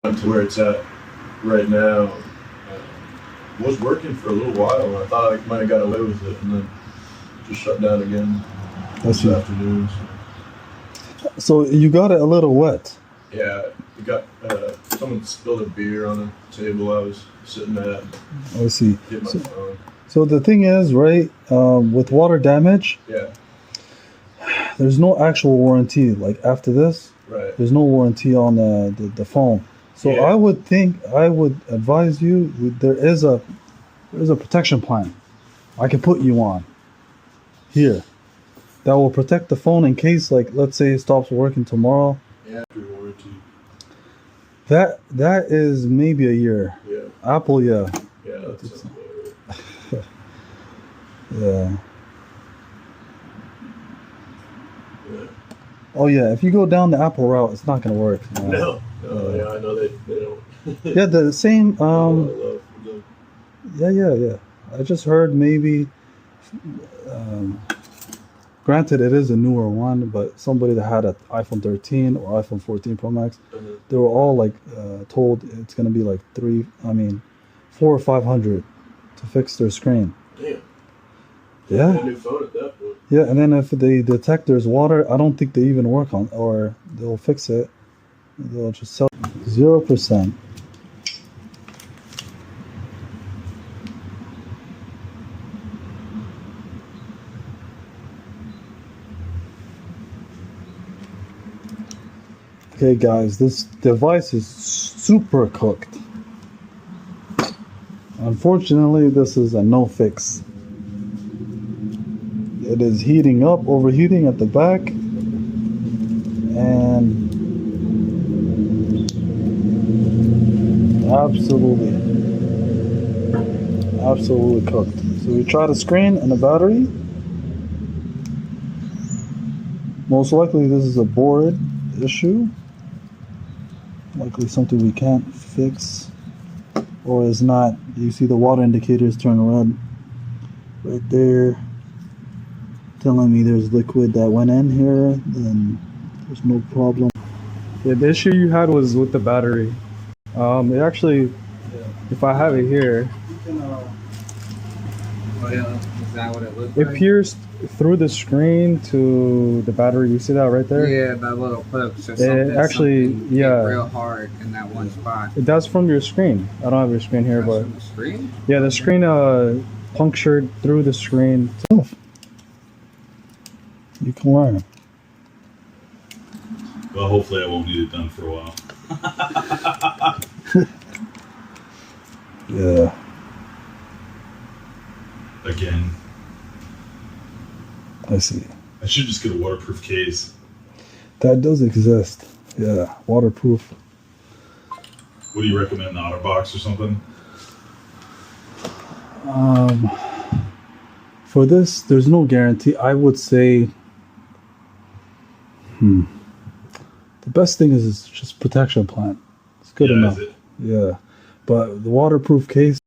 to where it's at right now. Was working for a little while. I thought I might have got away with it, and then just shut down again this afternoon. So you got it a little wet. Yeah, we got someone spilled a beer on a table I was sitting at. I see. Hit my phone. So the thing is, right, with water damage, Yeah. there's no actual warranty. Like after this, Right. there's no warranty on the phone. So Yeah. I would advise you, there's a protection plan I can put you on here that will protect the phone in case, like, let's say it stops working tomorrow. Yeah. Warranty. That is maybe a year. Yeah. Apple, yeah. Yeah. That's Yeah. yeah. Oh yeah, if you go down the Apple route, it's not gonna work. No. Yeah, I know they don't. Yeah, the same. I love them. Yeah. I just heard maybe. Granted, it is a newer one, but somebody that had an iPhone 13 or iPhone 14 Pro Max, they were all like told it's gonna be like 400 or 500 to fix their screen. Damn. Yeah. A new phone at that point. Yeah, and then if they detect there's water, I don't think they even work on, or they'll fix it. They'll just sell 0%. Okay, guys, this device is super cooked. Unfortunately, this is a no fix. It is heating up, overheating at the back, and absolutely cooked. So we tried a screen and a battery. Most likely this is a board issue. Likely something we can't fix, or is not. You see the water indicators turn red right there, telling me there's liquid that went in here. Then there's no problem. Yeah, the issue you had was with the battery. It actually, if I have it here, Oh yeah, is that what it looks it like? pierced through the screen to the battery. You see that right there? Yeah, that little hook. So something hit real hard in that one spot. That's from your screen. I don't have your screen here, That's but from the screen? yeah, the screen punctured through the screen. You can learn. Well, hopefully I won't need it done for a while. Yeah. Again. I see. I should just get a waterproof case. That does exist. Yeah, waterproof. What do you recommend, the OtterBox or something? For this, there's no guarantee. I would say, the best thing is just protection plan. It's good enough. Is it? Yeah, but the waterproof case.